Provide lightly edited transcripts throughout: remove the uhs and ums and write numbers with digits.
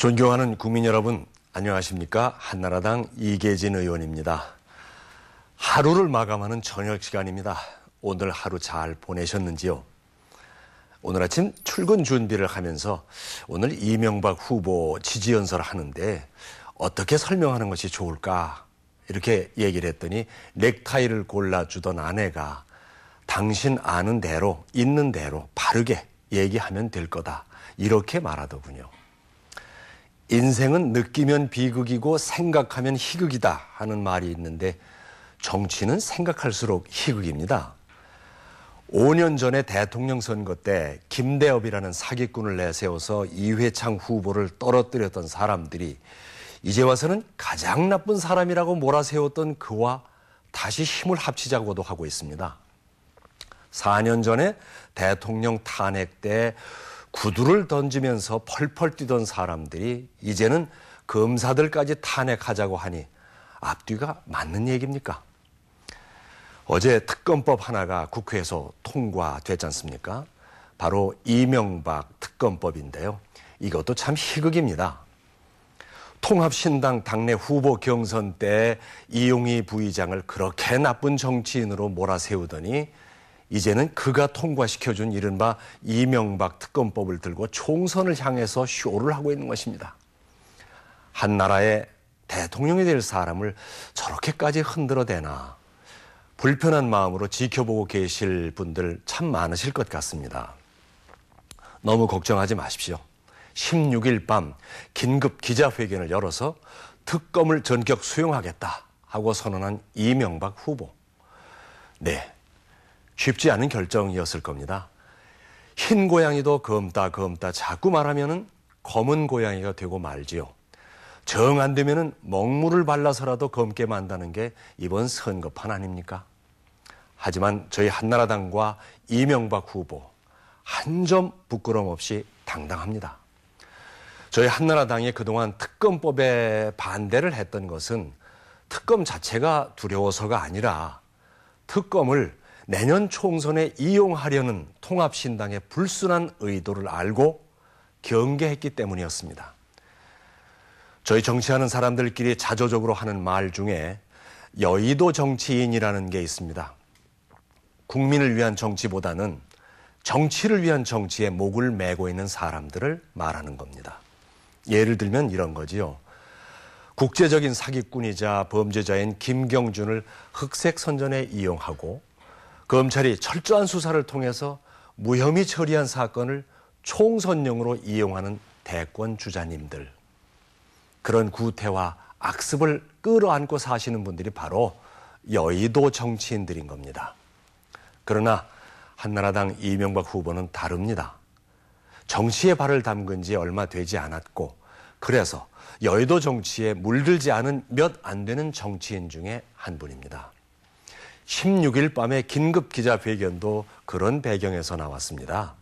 존경하는 국민 여러분, 안녕하십니까? 한나라당 이계진 의원입니다. 하루를 마감하는 저녁 시간입니다. 오늘 하루 잘 보내셨는지요? 오늘 아침 출근 준비를 하면서 오늘 이명박 후보 지지연설을 하는데 어떻게 설명하는 것이 좋을까? 이렇게 얘기를 했더니 넥타이를 골라주던 아내가 당신 아는 대로 있는 대로 바르게 얘기하면 될 거다. 이렇게 말하더군요. 인생은 느끼면 비극이고 생각하면 희극이다 하는 말이 있는데 정치는 생각할수록 희극입니다. 5년 전에 대통령 선거 때 김대엽이라는 사기꾼을 내세워서 이회창 후보를 떨어뜨렸던 사람들이 이제 와서는 가장 나쁜 사람이라고 몰아세웠던 그와 다시 힘을 합치자고도 하고 있습니다. 4년 전에 대통령 탄핵 때 구두를 던지면서 펄펄 뛰던 사람들이 이제는 검사들까지 탄핵하자고 하니 앞뒤가 맞는 얘기입니까? 어제 특검법 하나가 국회에서 통과됐지 않습니까? 바로 이명박 특검법인데요. 이것도 참 희극입니다. 통합신당 당내 후보 경선 때 이용희 부의장을 그렇게 나쁜 정치인으로 몰아세우더니 이제는 그가 통과시켜준 이른바 이명박 특검법을 들고 총선을 향해서 쇼를 하고 있는 것입니다. 한 나라의 대통령이 될 사람을 저렇게까지 흔들어대나 불편한 마음으로 지켜보고 계실 분들 참 많으실 것 같습니다. 너무 걱정하지 마십시오. 16일 밤 긴급 기자회견을 열어서 특검을 전격 수용하겠다 하고 선언한 이명박 후보. 네. 쉽지 않은 결정이었을 겁니다. 흰 고양이도 검다 자꾸 말하면은 검은 고양이가 되고 말지요. 정 안 되면은 먹물을 발라서라도 검게 만다는 게 이번 선거판 아닙니까? 하지만 저희 한나라당과 이명박 후보 한 점 부끄럼 없이 당당합니다. 저희 한나라당이 그동안 특검법에 반대를 했던 것은 특검 자체가 두려워서가 아니라 특검을 내년 총선에 이용하려는 통합신당의 불순한 의도를 알고 경계했기 때문이었습니다. 저희 정치하는 사람들끼리 자조적으로 하는 말 중에 여의도 정치인이라는 게 있습니다. 국민을 위한 정치보다는 정치를 위한 정치에 목을 메고 있는 사람들을 말하는 겁니다. 예를 들면 이런 거지요. 국제적인 사기꾼이자 범죄자인 김경준을 흑색 선전에 이용하고 검찰이 철저한 수사를 통해서 무혐의 처리한 사건을 총선용으로 이용하는 대권 주자님들. 그런 구태와 악습을 끌어안고 사시는 분들이 바로 여의도 정치인들인 겁니다. 그러나 한나라당 이명박 후보는 다릅니다. 정치에 발을 담근 지 얼마 되지 않았고 그래서 여의도 정치에 물들지 않은 몇 안 되는 정치인 중에 한 분입니다. 16일 밤에 긴급 기자회견도 그런 배경에서 나왔습니다.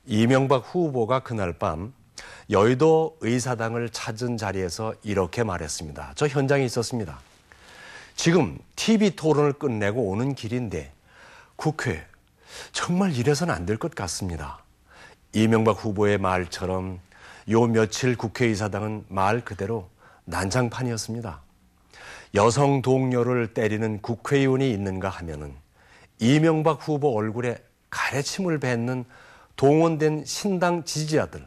이명박 후보가 그날 밤 여의도 의사당을 찾은 자리에서 이렇게 말했습니다. 저 현장에 있었습니다. 지금 TV 토론을 끝내고 오는 길인데 국회 정말 이래서는 안 될 것 같습니다. 이명박 후보의 말처럼 요 며칠 국회의사당은 말 그대로 난장판이었습니다. 여성 동료를 때리는 국회의원이 있는가 하면은 이명박 후보 얼굴에 가래침을 뱉는 동원된 신당 지지자들.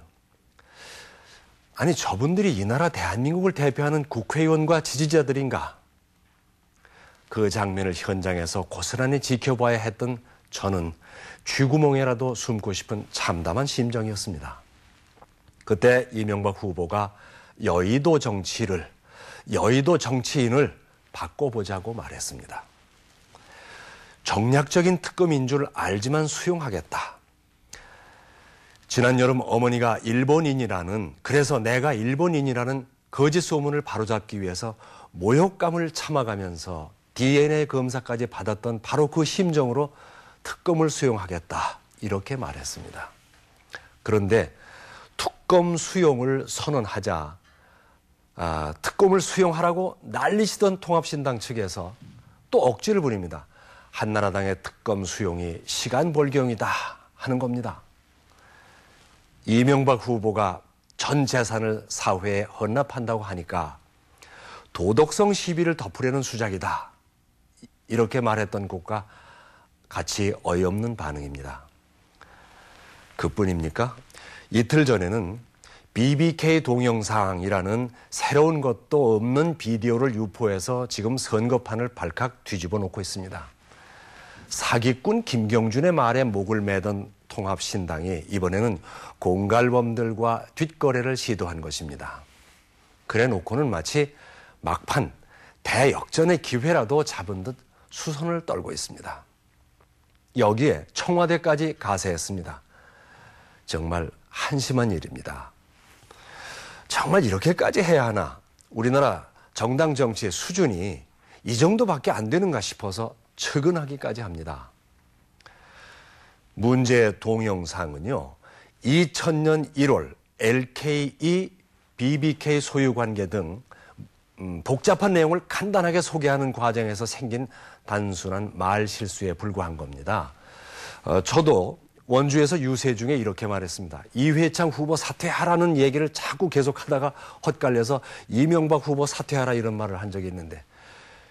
아니 저분들이 이 나라 대한민국을 대표하는 국회의원과 지지자들인가? 그 장면을 현장에서 고스란히 지켜봐야 했던 저는 쥐구멍에라도 숨고 싶은 참담한 심정이었습니다. 그때 이명박 후보가 여의도 정치인을 바꿔보자고 말했습니다. 정략적인 특검인 줄 알지만 수용하겠다. 지난 여름 어머니가 그래서 내가 일본인이라는 거짓 소문을 바로잡기 위해서 모욕감을 참아가면서 DNA 검사까지 받았던 바로 그 심정으로 특검을 수용하겠다. 이렇게 말했습니다. 그런데 특검 수용을 선언하자 특검을 수용하라고 난리치던 통합신당 측에서 또 억지를 부립니다. 한나라당의 특검 수용이 시간 벌경이다 하는 겁니다. 이명박 후보가 전 재산을 사회에 헌납한다고 하니까 도덕성 시비를 덮으려는 수작이다. 이렇게 말했던 곳과 같이 어이없는 반응입니다. 그뿐입니까? 이틀 전에는 BBK 동영상이라는 새로운 것도 없는 비디오를 유포해서 지금 선거판을 발칵 뒤집어 놓고 있습니다. 사기꾼 김경준의 말에 목을 매던 통합신당이 이번에는 공갈범들과 뒷거래를 시도한 것입니다. 그래 놓고는 마치 막판 대역전의 기회라도 잡은 듯 수선을 떨고 있습니다. 여기에 청와대까지 가세했습니다. 정말 한심한 일입니다. 정말 이렇게까지 해야 하나? 우리나라 정당 정치의 수준이 이 정도밖에 안 되는가 싶어서 측은하기까지 합니다. 문제의 동영상은요, 2000년 1월 LKE, BBK 소유 관계 등 복잡한 내용을 간단하게 소개하는 과정에서 생긴 단순한 말 실수에 불과한 겁니다. 저도 원주에서 유세 중에 이렇게 말했습니다. 이회창 후보 사퇴하라는 얘기를 자꾸 계속하다가 헛갈려서 이명박 후보 사퇴하라 이런 말을 한 적이 있는데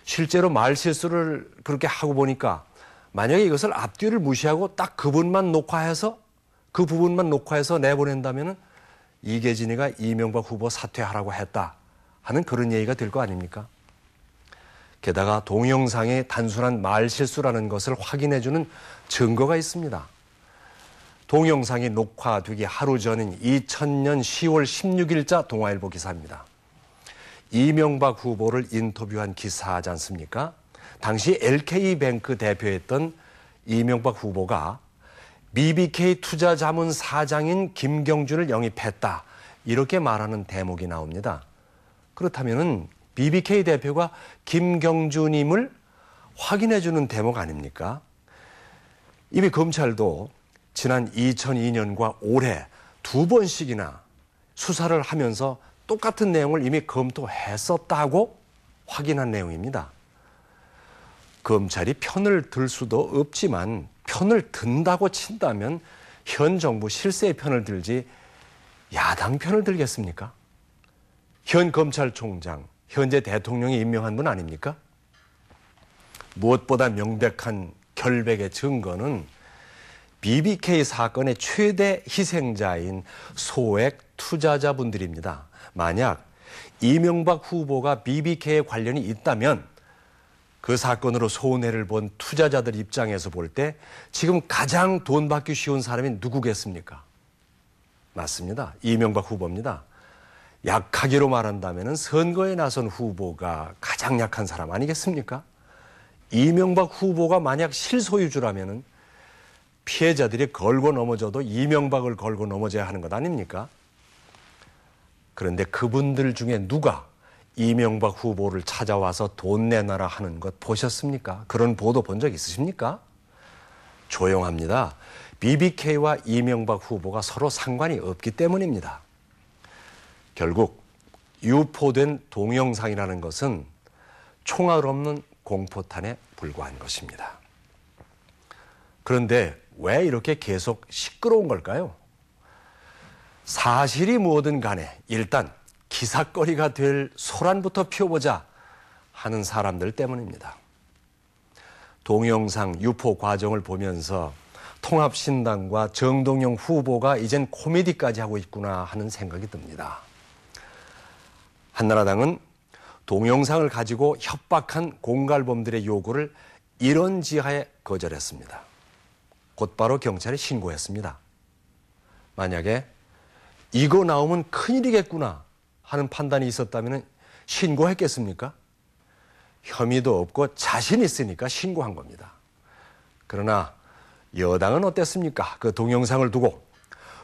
실제로 말 실수를 그렇게 하고 보니까 만약에 이것을 앞뒤를 무시하고 딱 그 부분만 녹화해서 내보낸다면 이계진이가 이명박 후보 사퇴하라고 했다 하는 그런 얘기가 될 거 아닙니까? 게다가 동영상의 단순한 말 실수라는 것을 확인해주는 증거가 있습니다. 동영상이 녹화되기 하루 전인 2000년 10월 16일자 동아일보 기사입니다. 이명박 후보를 인터뷰한 기사하지 않습니까? 당시 LK뱅크 대표였던 이명박 후보가 BBK 투자자문 사장인 김경준을 영입했다. 이렇게 말하는 대목이 나옵니다. 그렇다면 BBK 대표가 김경준임을 확인해주는 대목 아닙니까? 이미 검찰도 지난 2002년과 올해 2번씩이나 수사를 하면서 똑같은 내용을 이미 검토했었다고 확인한 내용입니다. 검찰이 편을 들 수도 없지만 편을 든다고 친다면 현 정부 실세의 편을 들지 야당 편을 들겠습니까? 현 검찰총장, 현재 대통령이 임명한 분 아닙니까? 무엇보다 명백한 결백의 증거는 BBK 사건의 최대 희생자인 소액 투자자분들입니다. 만약 이명박 후보가 BBK에 관련이 있다면 그 사건으로 손해를 본 투자자들 입장에서 볼 때 지금 가장 돈 받기 쉬운 사람이 누구겠습니까? 맞습니다. 이명박 후보입니다. 약하기로 말한다면 선거에 나선 후보가 가장 약한 사람 아니겠습니까? 이명박 후보가 만약 실소유주라면 피해자들이 걸고 넘어져도 이명박을 걸고 넘어져야 하는 것 아닙니까? 그런데 그분들 중에 누가 이명박 후보를 찾아와서 돈 내놔라 하는 것 보셨습니까? 그런 보도 본 적 있으십니까? 조용합니다. BBK와 이명박 후보가 서로 상관이 없기 때문입니다. 결국 유포된 동영상이라는 것은 총알 없는 공포탄에 불과한 것입니다. 그런데 왜 이렇게 계속 시끄러운 걸까요? 사실이 뭐든 간에 일단 기사거리가 될 소란부터 피워보자 하는 사람들 때문입니다. 동영상 유포 과정을 보면서 통합신당과 정동영 후보가 이젠 코미디까지 하고 있구나 하는 생각이 듭니다. 한나라당은 동영상을 가지고 협박한 공갈범들의 요구를 이런 지하에 거절했습니다. 곧바로 경찰에 신고했습니다. 만약에 이거 나오면 큰일이겠구나 하는 판단이 있었다면 신고했겠습니까? 혐의도 없고 자신 있으니까 신고한 겁니다. 그러나 여당은 어땠습니까? 그 동영상을 두고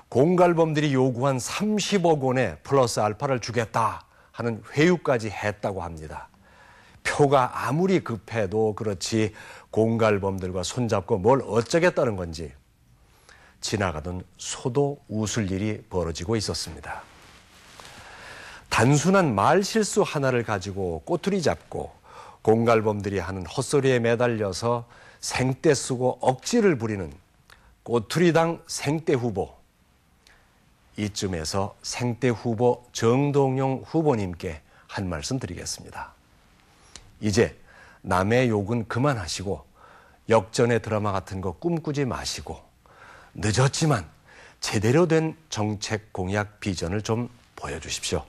공갈범들이 요구한 30억 원의 플러스 알파를 주겠다 하는 회유까지 했다고 합니다. 표가 아무리 급해도 그렇지 공갈범들과 손잡고 뭘 어쩌겠다는 건지 지나가던 소도 웃을 일이 벌어지고 있었습니다. 단순한 말 실수 하나를 가지고 꼬투리 잡고 공갈범들이 하는 헛소리에 매달려서 생떼 쓰고 억지를 부리는 꼬투리당 생떼 후보. 이쯤에서 생대 후보 정동영 후보님께 한 말씀 드리겠습니다. 이제 남의 욕은 그만하시고 역전의 드라마 같은 거 꿈꾸지 마시고 늦었지만 제대로 된 정책 공약 비전을 좀 보여주십시오.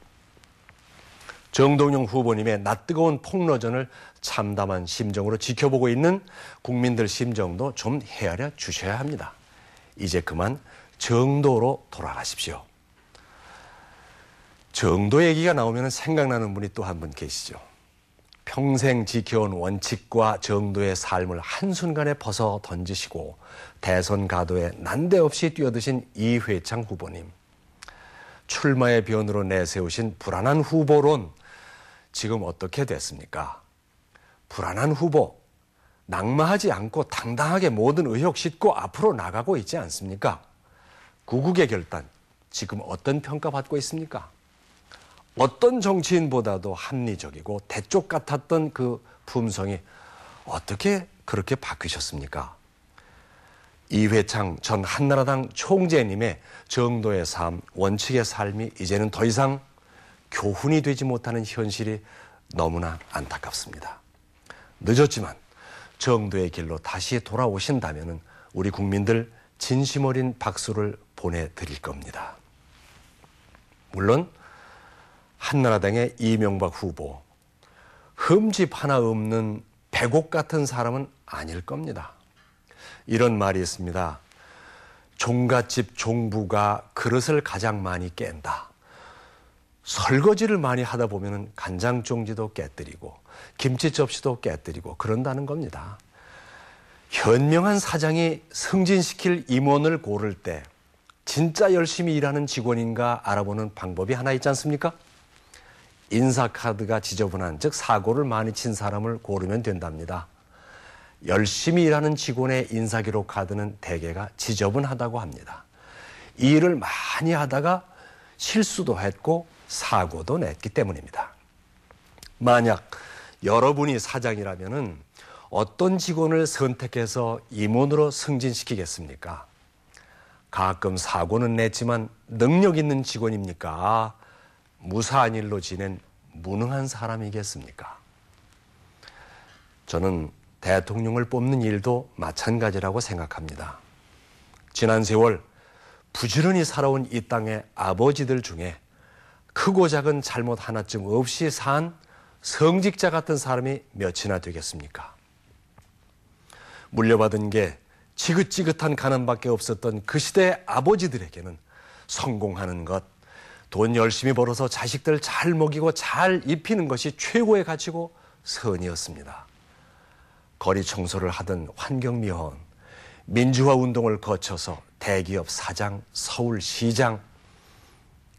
정동영 후보님의 낯뜨거운 폭로전을 참담한 심정으로 지켜보고 있는 국민들 심정도 좀 헤아려 주셔야 합니다. 이제 그만 정도로 돌아가십시오. 정도 얘기가 나오면 생각나는 분이 또 한 분 계시죠. 평생 지켜온 원칙과 정도의 삶을 한순간에 벗어 던지시고 대선 가도에 난데없이 뛰어드신 이회창 후보님. 출마의 변으로 내세우신 불안한 후보론 지금 어떻게 됐습니까? 불안한 후보, 낙마하지 않고 당당하게 모든 의혹 싣고 앞으로 나가고 있지 않습니까? 구국의 결단, 지금 어떤 평가받고 있습니까? 어떤 정치인보다도 합리적이고 대쪽 같았던 그 품성이 어떻게 그렇게 바뀌셨습니까? 이회창 전 한나라당 총재님의 정도의 삶, 원칙의 삶이 이제는 더 이상 교훈이 되지 못하는 현실이 너무나 안타깝습니다. 늦었지만 정도의 길로 다시 돌아오신다면 우리 국민들 진심 어린 박수를 보내드릴 겁니다. 물론 한나라당의 이명박 후보, 흠집 하나 없는 백옥 같은 사람은 아닐 겁니다. 이런 말이 있습니다. 종갓집 종부가 그릇을 가장 많이 깬다. 설거지를 많이 하다 보면 간장 종지도 깨뜨리고 김치 접시도 깨뜨리고 그런다는 겁니다. 현명한 사장이 승진시킬 임원을 고를 때 진짜 열심히 일하는 직원인가 알아보는 방법이 하나 있지 않습니까? 인사카드가 지저분한, 즉 사고를 많이 친 사람을 고르면 된답니다. 열심히 일하는 직원의 인사기록 카드는 대개가 지저분하다고 합니다. 이 일을 많이 하다가 실수도 했고 사고도 냈기 때문입니다. 만약 여러분이 사장이라면 어떤 직원을 선택해서 임원으로 승진시키겠습니까? 가끔 사고는 냈지만 능력 있는 직원입니까? 무사한 일로 지낸 무능한 사람이겠습니까? 저는 대통령을 뽑는 일도 마찬가지라고 생각합니다. 지난 세월 부지런히 살아온 이 땅의 아버지들 중에 크고 작은 잘못 하나쯤 없이 산 성직자 같은 사람이 몇이나 되겠습니까? 물려받은 게 지긋지긋한 가난밖에 없었던 그 시대의 아버지들에게는 성공하는 것, 돈 열심히 벌어서 자식들 잘 먹이고 잘 입히는 것이 최고의 가치고 선이었습니다. 거리 청소를 하던 환경미화원, 민주화 운동을 거쳐서 대기업 사장, 서울시장,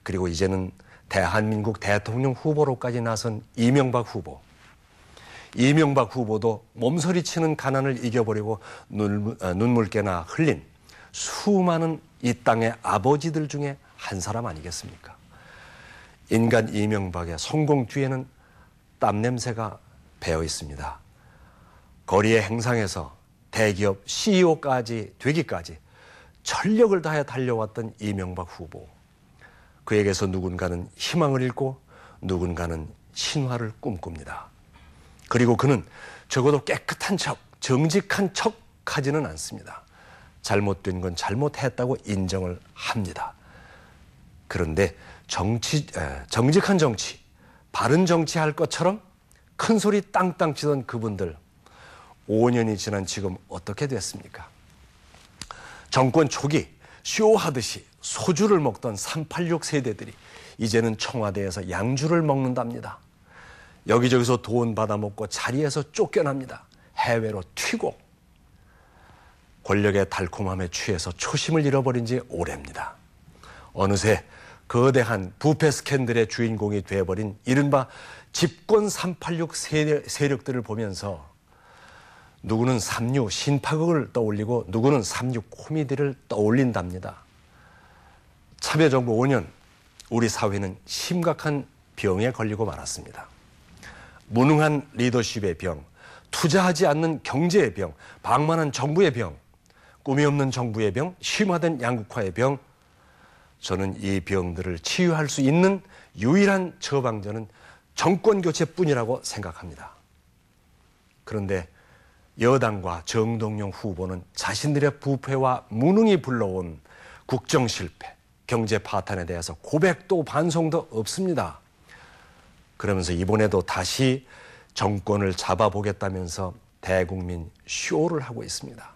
그리고 이제는 대한민국 대통령 후보로까지 나선 이명박 후보. 이명박 후보도 몸서리치는 가난을 이겨버리고 눈물깨나 흘린 수많은 이 땅의 아버지들 중에 한 사람 아니겠습니까? 인간 이명박의 성공 뒤에는 땀 냄새가 배어 있습니다. 거리의 행상에서 대기업 CEO까지 되기까지 전력을 다해 달려왔던 이명박 후보. 그에게서 누군가는 희망을 잃고 누군가는 신화를 꿈꿉니다. 그리고 그는 적어도 깨끗한 척, 정직한 척 하지는 않습니다. 잘못된 건 잘못했다고 인정을 합니다. 그런데 정직한 정치, 바른 정치할 것처럼 큰 소리 땅땅 치던 그분들 5년이 지난 지금 어떻게 됐습니까? 정권 초기 쇼하듯이 소주를 먹던 386 세대들이 이제는 청와대에서 양주를 먹는답니다. 여기저기서 돈 받아먹고 자리에서 쫓겨납니다. 해외로 튀고 권력의 달콤함에 취해서 초심을 잃어버린 지 오래입니다. 어느새 거대한 부패 스캔들의 주인공이 되어버린 이른바 집권 386 세력들을 보면서 누구는 3.6 신파극을 떠올리고 누구는 3.6 코미디를 떠올린답니다. 참여정부 5년 우리 사회는 심각한 병에 걸리고 말았습니다. 무능한 리더십의 병, 투자하지 않는 경제의 병, 방만한 정부의 병, 꿈이 없는 정부의 병, 심화된 양극화의 병, 저는 이 병들을 치유할 수 있는 유일한 처방전은 정권 교체뿐이라고 생각합니다. 그런데 여당과 정동영 후보는 자신들의 부패와 무능이 불러온 국정 실패, 경제 파탄에 대해서 고백도 반성도 없습니다. 그러면서 이번에도 다시 정권을 잡아보겠다면서 대국민 쇼를 하고 있습니다.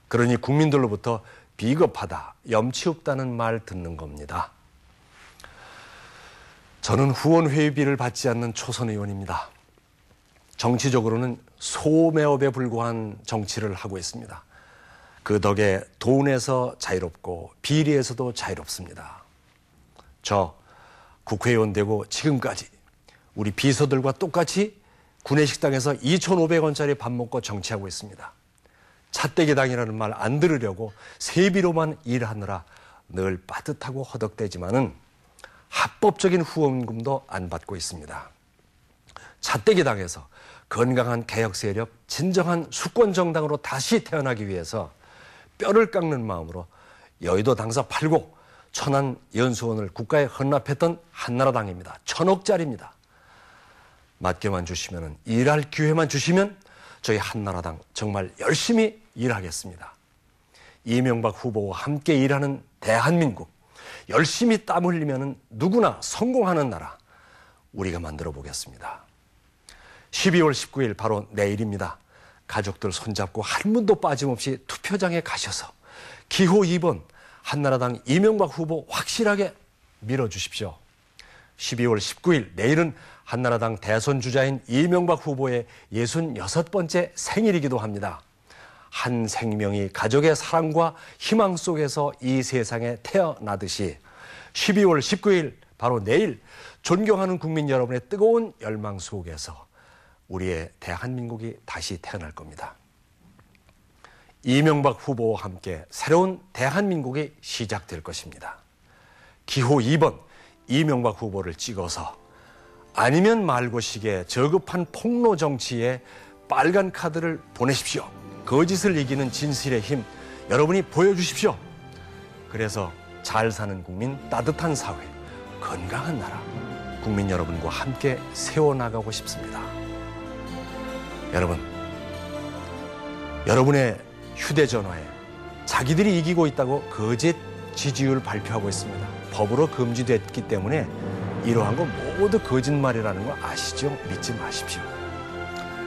그러니 국민들로부터 비겁하다, 염치 없다는 말 듣는 겁니다. 저는 후원 회비를 받지 않는 초선 의원입니다. 정치적으로는 소매업에 불과한 정치를 하고 있습니다. 그 덕에 돈에서 자유롭고 비리에서도 자유롭습니다. 저 국회의원 되고 지금까지 우리 비서들과 똑같이 구내식당에서 2,500원짜리 밥 먹고 정치하고 있습니다. 차떼기당이라는 말 안 들으려고 세비로만 일하느라 늘 빠듯하고 허덕대지만은 합법적인 후원금도 안 받고 있습니다. 차떼기당에서 건강한 개혁 세력, 진정한 수권 정당으로 다시 태어나기 위해서 뼈를 깎는 마음으로 여의도 당사 팔고 천안 연수원을 국가에 헌납했던 한나라당입니다. 1,000억짜리입니다. 맡겨만 주시면, 일할 기회만 주시면 저희 한나라당 정말 열심히 일하겠습니다. 이명박 후보와 함께 일하는 대한민국, 열심히 땀 흘리면 누구나 성공하는 나라 우리가 만들어 보겠습니다. 12월 19일 바로 내일입니다. 가족들 손잡고 한 분도 빠짐없이 투표장에 가셔서 기호 2번 한나라당 이명박 후보 확실하게 밀어주십시오. 12월 19일 내일은 한나라당 대선 주자인 이명박 후보의 66번째 생일이기도 합니다. 한 생명이 가족의 사랑과 희망 속에서 이 세상에 태어나듯이 12월 19일 바로 내일 존경하는 국민 여러분의 뜨거운 열망 속에서 우리의 대한민국이 다시 태어날 겁니다. 이명박 후보와 함께 새로운 대한민국이 시작될 것입니다. 기호 2번 이명박 후보를 찍어서 아니면 말고식의 저급한 폭로 정치에 빨간 카드를 보내십시오. 거짓을 이기는 진실의 힘 여러분이 보여주십시오. 그래서 잘 사는 국민, 따뜻한 사회, 건강한 나라 국민 여러분과 함께 세워나가고 싶습니다. 여러분, 여러분의 휴대전화에 자기들이 이기고 있다고 거짓 지지율 발표하고 있습니다. 법으로 금지됐기 때문에 이러한 거 모두 거짓말이라는 거 아시죠? 믿지 마십시오.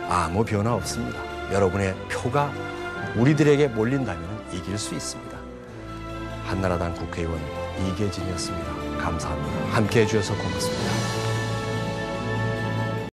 아무 변화 없습니다. 여러분의 표가 우리들에게 몰린다면 이길 수 있습니다. 한나라당 국회의원 이계진이었습니다. 감사합니다. 함께해 주셔서 고맙습니다.